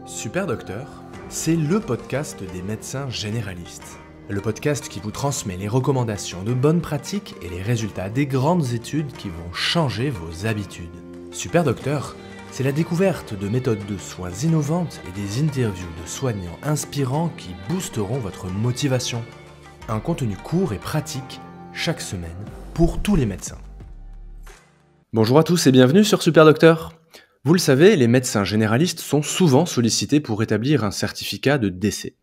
Super Docteur, c'est le podcast des médecins généralistes. Le podcast qui vous transmet les recommandations de bonnes pratiques et les résultats des grandes études qui vont changer vos habitudes. Super Docteur, c'est la découverte de méthodes de soins innovantes et des interviews de soignants inspirants qui boosteront votre motivation. Un contenu court et pratique chaque semaine pour tous les médecins. Bonjour à tous et bienvenue sur Super Docteur. Vous le savez, les médecins généralistes sont souvent sollicités pour établir un certificat de décès.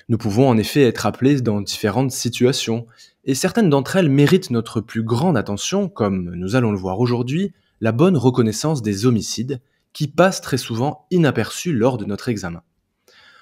Nous pouvons en effet être appelés dans différentes situations, et certaines d'entre elles méritent notre plus grande attention, comme nous allons le voir aujourd'hui, la bonne reconnaissance des homicides, qui passent très souvent inaperçus lors de notre examen.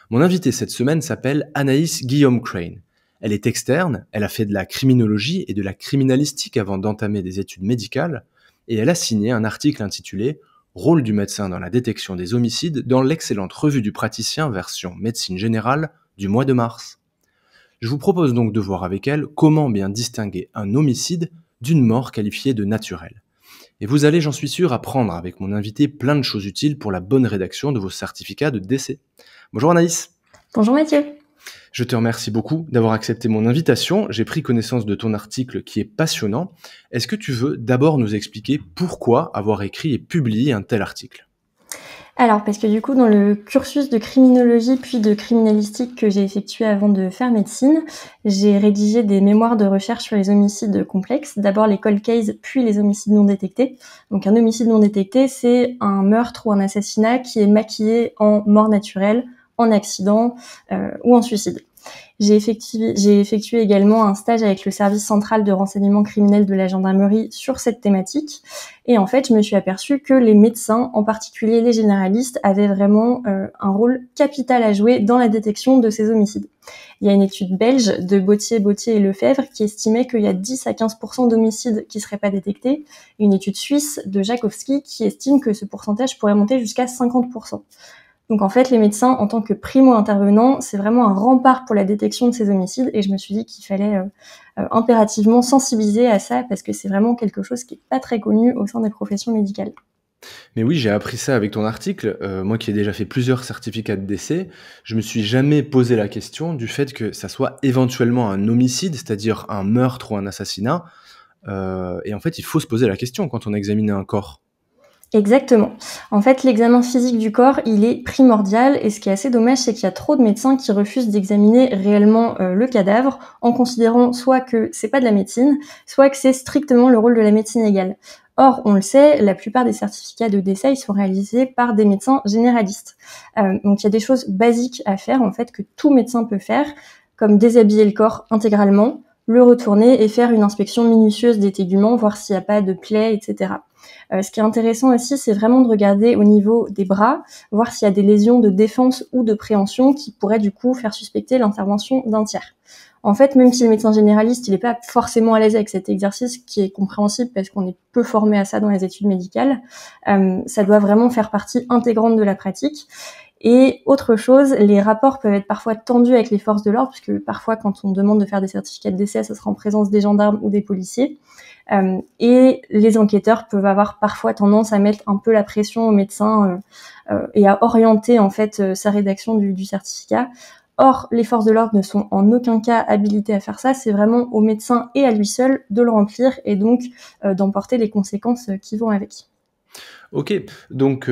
Mon invitée cette semaine s'appelle Anaïs Guillaume-Crane. Elle est externe, elle a fait de la criminologie et de la criminalistique avant d'entamer des études médicales, et elle a signé un article intitulé « Rôle du médecin dans la détection des homicides » dans l'excellente revue du praticien version médecine générale du mois de mars. Je vous propose donc de voir avec elle comment bien distinguer un homicide d'une mort qualifiée de naturelle. Et vous allez, j'en suis sûr, apprendre avec mon invité plein de choses utiles pour la bonne rédaction de vos certificats de décès. Bonjour Anaïs. Bonjour Mathieu. Je te remercie beaucoup d'avoir accepté mon invitation. J'ai pris connaissance de ton article qui est passionnant. Est-ce que tu veux d'abord nous expliquer pourquoi avoir écrit et publié un tel article ? Alors, parce que du coup, dans le cursus de criminologie puis de criminalistique que j'ai effectué avant de faire médecine, j'ai rédigé des mémoires de recherche sur les homicides complexes. D'abord les cold cases, puis les homicides non détectés. Donc un homicide non détecté, c'est un meurtre ou un assassinat qui est maquillé en mort naturelle, en accident ou en suicide. J'ai effectué également un stage avec le service central de renseignement criminel de la gendarmerie sur cette thématique. Et en fait, je me suis aperçue que les médecins, en particulier les généralistes, avaient vraiment un rôle capital à jouer dans la détection de ces homicides. Il y a une étude belge de Bottier et Lefebvre qui estimait qu'il y a 10 à 15% d'homicides qui seraient pas détectés. Une étude suisse de Jakowski qui estime que ce pourcentage pourrait monter jusqu'à 50%. Donc en fait, les médecins, en tant que primo-intervenants, c'est vraiment un rempart pour la détection de ces homicides et je me suis dit qu'il fallait impérativement sensibiliser à ça parce que c'est vraiment quelque chose qui est pas très connu au sein des professions médicales. Mais oui, j'ai appris ça avec ton article. Moi qui ai déjà fait plusieurs certificats de décès, je me suis jamais posé la question du fait que ça soit éventuellement un homicide, c'est-à-dire un meurtre ou un assassinat. Et en fait, il faut se poser la question quand on examine un corps. Exactement. En fait, l'examen physique du corps, il est primordial et ce qui est assez dommage, c'est qu'il y a trop de médecins qui refusent d'examiner réellement le cadavre en considérant soit que c'est pas de la médecine, soit que c'est strictement le rôle de la médecine légale. Or, on le sait, la plupart des certificats de décès, ils sont réalisés par des médecins généralistes. Donc, il y a des choses basiques à faire, en fait, que tout médecin peut faire, comme déshabiller le corps intégralement, le retourner et faire une inspection minutieuse des téguments, voir s'il n'y a pas de plaies, etc. Ce qui est intéressant aussi, c'est vraiment de regarder au niveau des bras, voir s'il y a des lésions de défense ou de préhension qui pourraient du coup faire suspecter l'intervention d'un tiers. En fait, même si le médecin généraliste, il n'est pas forcément à l'aise avec cet exercice, qui est compréhensible parce qu'on est peu formé à ça dans les études médicales, ça doit vraiment faire partie intégrante de la pratique. Et autre chose, les rapports peuvent être parfois tendus avec les forces de l'ordre, puisque parfois quand on demande de faire des certificats de décès, ça sera en présence des gendarmes ou des policiers. Et les enquêteurs peuvent avoir parfois tendance à mettre un peu la pression au médecin et à orienter en fait sa rédaction du certificat. Or, les forces de l'ordre ne sont en aucun cas habilitées à faire ça, c'est vraiment au médecin et à lui seul de le remplir et donc d'en porter les conséquences qui vont avec. Ok, donc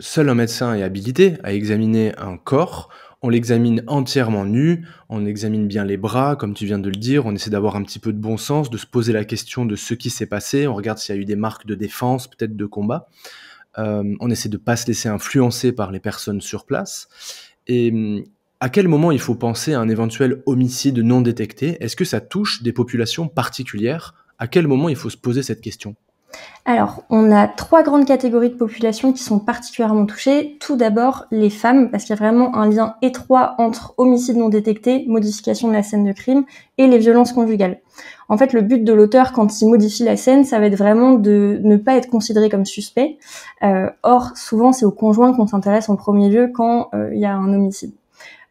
seul un médecin est habilité à examiner un corps. On l'examine entièrement nu, on examine bien les bras, comme tu viens de le dire, on essaie d'avoir un petit peu de bon sens, de se poser la question de ce qui s'est passé, on regarde s'il y a eu des marques de défense, peut-être de combat. On essaie de ne pas se laisser influencer par les personnes sur place. Et à quel moment il faut penser à un éventuel homicide non détecté ? Est-ce que ça touche des populations particulières ? À quel moment il faut se poser cette question ? Alors, on a 3 grandes catégories de populations qui sont particulièrement touchées. Tout d'abord, les femmes, parce qu'il y a vraiment un lien étroit entre homicide non détecté, modification de la scène de crime, et les violences conjugales. En fait, le but de l'auteur, quand il modifie la scène, ça va être vraiment de ne pas être considéré comme suspect. Or, souvent, c'est au conjoint qu'on s'intéresse en premier lieu quand il y a un homicide.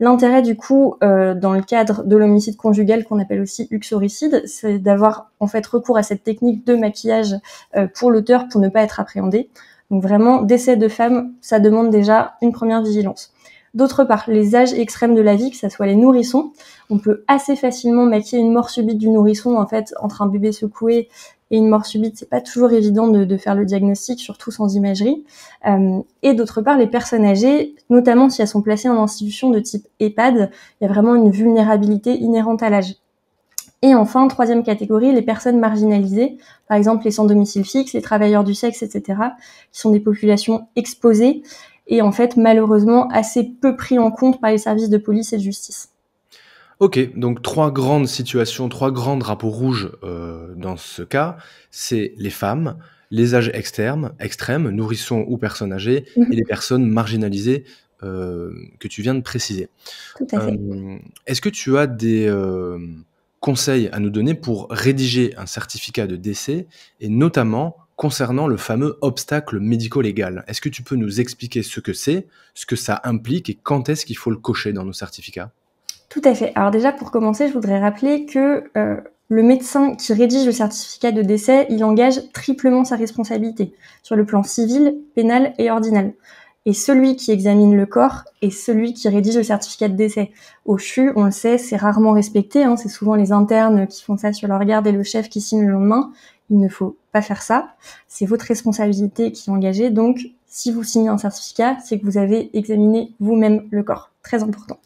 L'intérêt du coup, dans le cadre de l'homicide conjugal qu'on appelle aussi uxoricide, c'est d'avoir en fait recours à cette technique de maquillage pour l'auteur pour ne pas être appréhendé. Donc vraiment, décès de femme, ça demande déjà une première vigilance. D'autre part, les âges extrêmes de la vie, que ce soit les nourrissons, on peut assez facilement maquiller une mort subite du nourrisson. En fait, entre un bébé secoué et une mort subite, c'est pas toujours évident de faire le diagnostic, surtout sans imagerie. Et d'autre part, les personnes âgées, notamment si elles sont placées en institution de type EHPAD, il y a vraiment une vulnérabilité inhérente à l'âge. Et enfin, troisième catégorie, les personnes marginalisées, par exemple les sans domicile fixe, les travailleurs du sexe, etc., qui sont des populations exposées et en fait malheureusement assez peu pris en compte par les services de police et de justice. Ok, donc 3 grandes situations, 3 grands drapeaux rouges dans ce cas, c'est les femmes, les âges extrêmes, nourrissons ou personnes âgées, et les personnes marginalisées que tu viens de préciser. Tout à fait. Est-ce que tu as des conseils à nous donner pour rédiger un certificat de décès, et notamment concernant le fameux obstacle médico-légal? Est-ce que tu peux nous expliquer ce que c'est, ce que ça implique, et quand est-ce qu'il faut le cocher dans nos certificats? Tout à fait. Alors déjà, pour commencer, je voudrais rappeler que le médecin qui rédige le certificat de décès, il engage triplement sa responsabilité, sur le plan civil, pénal et ordinal. Et celui qui examine le corps est celui qui rédige le certificat de décès. Au CHU, on le sait, c'est rarement respecté, hein, c'est souvent les internes qui font ça sur leur garde et le chef qui signe le lendemain. Il ne faut pas faire ça. C'est votre responsabilité qui est engagée. Donc, si vous signez un certificat, c'est que vous avez examiné vous-même le corps. Très important.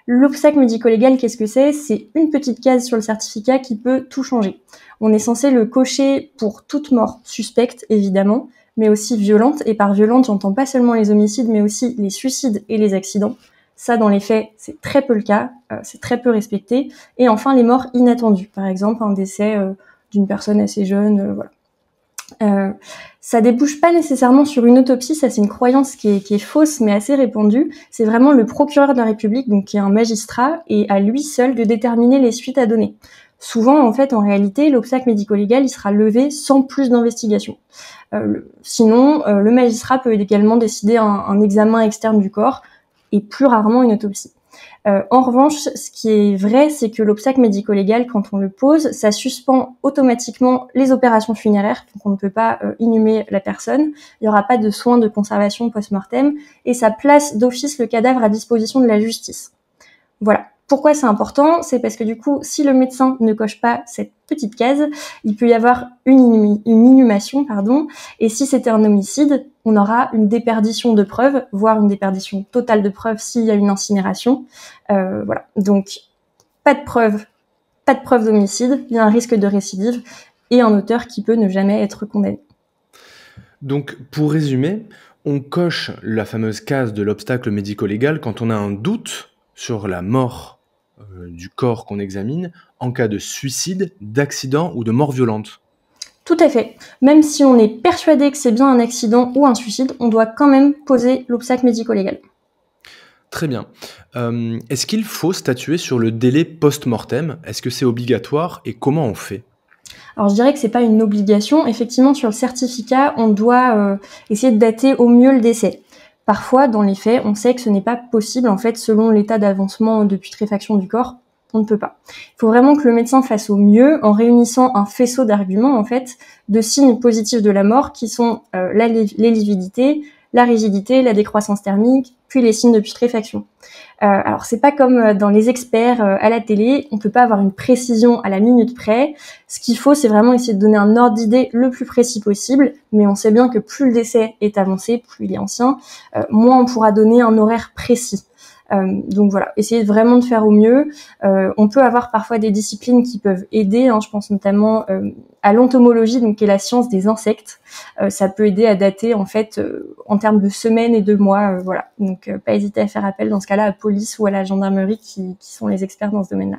L'obstacle médico-légal, qu'est-ce que c'est? C'est une petite case sur le certificat qui peut tout changer. On est censé le cocher pour toute mort suspecte, évidemment, mais aussi violente. Et par violente, j'entends pas seulement les homicides, mais aussi les suicides et les accidents. Ça, dans les faits, c'est très peu le cas, c'est très peu respecté. Et enfin, les morts inattendues. Par exemple, un décès d'une personne assez jeune, voilà. Ça débouche pas nécessairement sur une autopsie, ça c'est une croyance qui est fausse mais assez répandue. C'est vraiment le procureur de la République, donc qui est un magistrat, et à lui seul de déterminer les suites à donner. Souvent, en fait, en réalité, l'obstacle médico-légal, il sera levé sans plus d'investigation. Sinon, le magistrat peut également décider un examen externe du corps, et plus rarement une autopsie. En revanche, ce qui est vrai, c'est que l'obstacle médico-légal, quand on le pose, ça suspend automatiquement les opérations funéraires, donc on ne peut pas inhumer la personne, il n'y aura pas de soins de conservation post-mortem, et ça place d'office le cadavre à disposition de la justice. Voilà. Pourquoi c'est important? C'est parce que du coup, si le médecin ne coche pas cette petite case, il peut y avoir une inhumation, et si c'était un homicide, on aura une déperdition de preuves, voire une déperdition totale de preuves s'il y a une incinération. Voilà. Donc, pas de preuve d'homicide, il y a un risque de récidive et un auteur qui peut ne jamais être condamné. Donc, pour résumer, on coche la fameuse case de l'obstacle médico-légal quand on a un doute sur la mort du corps qu'on examine en cas de suicide, d'accident ou de mort violente. Tout à fait. Même si on est persuadé que c'est bien un accident ou un suicide, on doit quand même poser l'obstacle médico-légal. Très bien. Est-ce qu'il faut statuer sur le délai post-mortem? Est-ce que c'est obligatoire et comment on fait? Alors je dirais que c'est pas une obligation. Effectivement, sur le certificat, on doit essayer de dater au mieux le décès. Parfois, dans les faits, on sait que ce n'est pas possible, en fait, selon l'état d'avancement de putréfaction du corps, on ne peut pas. Il faut vraiment que le médecin fasse au mieux en réunissant un faisceau d'arguments, en fait, de signes positifs de la mort qui sont les lividités, la rigidité, la décroissance thermique, puis les signes de putréfaction. Alors c'est pas comme dans les experts à la télé, on peut pas avoir une précision à la minute près. Ce qu'il faut, c'est vraiment essayer de donner un ordre d'idée le plus précis possible, mais on sait bien que plus le décès est avancé, plus il est ancien, moins on pourra donner un horaire précis. Donc voilà, essayez vraiment de faire au mieux. On peut avoir parfois des disciplines qui peuvent aider, je pense notamment à l'entomologie, donc qui est la science des insectes. Ça peut aider à dater en fait en termes de semaines et de mois, voilà. Donc pas hésiter à faire appel dans ce cas-là à la police ou à la gendarmerie qui sont les experts dans ce domaine-là.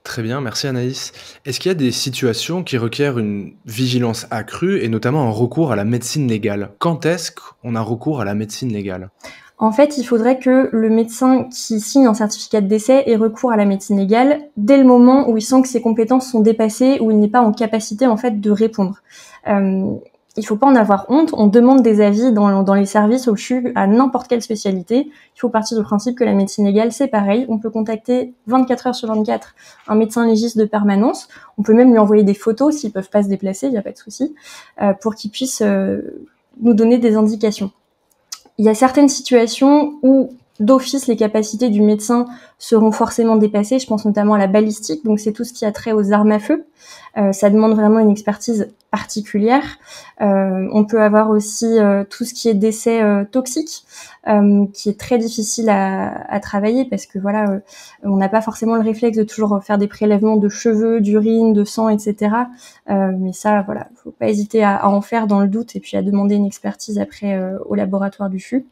Très bien, merci Anaïs. Est-ce qu'il y a des situations qui requièrent une vigilance accrue et notamment un recours à la médecine légale? Quand est-ce qu'on a recours à la médecine légale? En fait, il faudrait que le médecin qui signe un certificat de décès ait recours à la médecine légale dès le moment où il sent que ses compétences sont dépassées, où il n'est pas en capacité en fait de répondre. Il faut pas en avoir honte. On demande des avis dans les services au CHU à n'importe quelle spécialité. Il faut partir du principe que la médecine légale, c'est pareil. On peut contacter 24 heures sur 24 un médecin légiste de permanence. On peut même lui envoyer des photos s'ils peuvent pas se déplacer, il n'y a pas de souci, pour qu'il puisse nous donner des indications. Il y a certaines situations où d'office, les capacités du médecin seront forcément dépassées. Je pense notamment à la balistique, donc c'est tout ce qui a trait aux armes à feu. Ça demande vraiment une expertise particulière. On peut avoir aussi tout ce qui est décès toxiques, qui est très difficile à travailler parce que voilà, on n'a pas forcément le réflexe de toujours faire des prélèvements de cheveux, d'urine, de sang, etc. Mais ça, voilà, faut pas hésiter à en faire dans le doute et puis à demander une expertise après au laboratoire du CHU.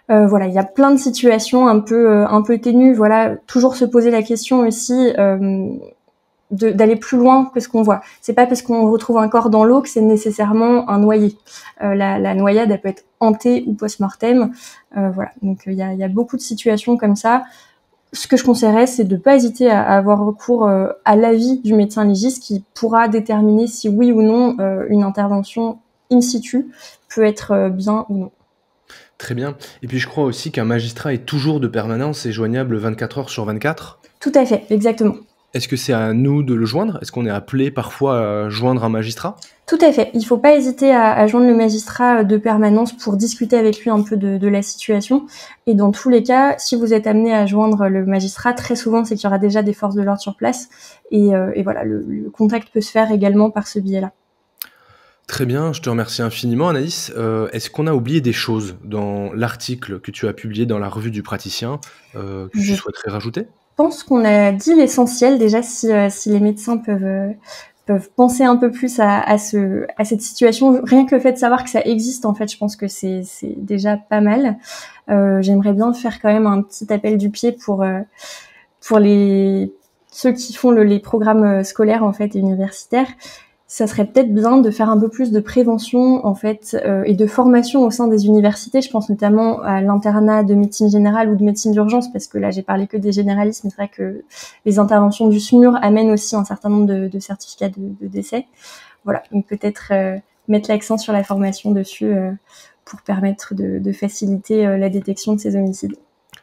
Voilà, il y a plein de situations un peu ténues. Voilà, toujours se poser la question aussi d'aller plus loin que ce qu'on voit. C'est pas parce qu'on retrouve un corps dans l'eau que c'est nécessairement un noyé. La noyade, elle peut être hantée ou post-mortem. Voilà, donc il y a beaucoup de situations comme ça. Ce que je conseillerais, c'est de pas hésiter à avoir recours à l'avis du médecin légiste qui pourra déterminer si oui ou non une intervention in situ peut être bien ou non. Très bien. Et puis je crois aussi qu'un magistrat est toujours de permanence et joignable 24 heures sur 24. Tout à fait, exactement. Est-ce que c'est à nous de le joindre? Est-ce qu'on est appelé parfois à joindre un magistrat? Tout à fait. Il faut pas hésiter à joindre le magistrat de permanence pour discuter avec lui un peu de la situation. Et dans tous les cas, si vous êtes amené à joindre le magistrat, très souvent, c'est qu'il y aura déjà des forces de l'ordre sur place. Et voilà, le contact peut se faire également par ce biais-là. Très bien, je te remercie infiniment Anaïs. Est-ce qu'on a oublié des choses dans l'article que tu as publié dans la revue du praticien que tu souhaiterais rajouter? Je pense qu'on a dit l'essentiel déjà si les médecins peuvent penser un peu plus à cette situation. Rien que le fait de savoir que ça existe, en fait, je pense que c'est déjà pas mal. J'aimerais bien faire quand même un petit appel du pied pour ceux qui font les programmes scolaires en fait et universitaires. Ça serait peut-être bien de faire un peu plus de prévention en fait et de formation au sein des universités. Je pense notamment à l'internat de médecine générale ou de médecine d'urgence parce que là j'ai parlé que des généralistes, mais c'est vrai que les interventions du SMUR amènent aussi un certain nombre de certificats de décès. Voilà, donc peut-être mettre l'accent sur la formation dessus pour permettre de faciliter la détection de ces homicides.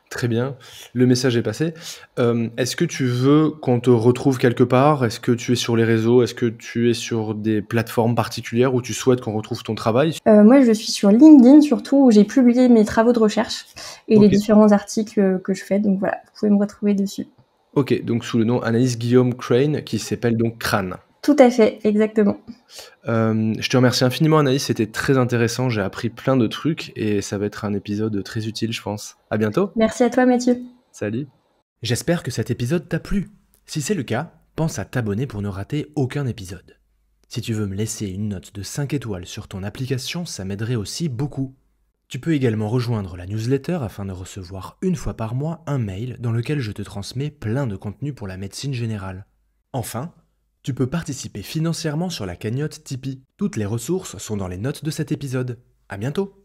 Très bien, le message est passé. Est-ce que tu veux qu'on te retrouve quelque part? Est-ce que tu es sur les réseaux? Est-ce que tu es sur des plateformes particulières où tu souhaites qu'on retrouve ton travail? Moi, je suis sur LinkedIn surtout, où j'ai publié mes travaux de recherche et les différents articles que je fais. Donc voilà, vous pouvez me retrouver dessus. Ok, donc sous le nom Anaïs Guillaume Crane, qui s'appelle donc Crane. Tout à fait, exactement. Je te remercie infiniment Anaïs, c'était très intéressant, j'ai appris plein de trucs et ça va être un épisode très utile, je pense. À bientôt. Merci à toi, Mathieu. Salut. J'espère que cet épisode t'a plu. Si c'est le cas, pense à t'abonner pour ne rater aucun épisode. Si tu veux me laisser une note de 5 étoiles sur ton application, ça m'aiderait aussi beaucoup. Tu peux également rejoindre la newsletter afin de recevoir une fois par mois un mail dans lequel je te transmets plein de contenu pour la médecine générale. Enfin, tu peux participer financièrement sur la cagnotte Tipeee. Toutes les ressources sont dans les notes de cet épisode. À bientôt!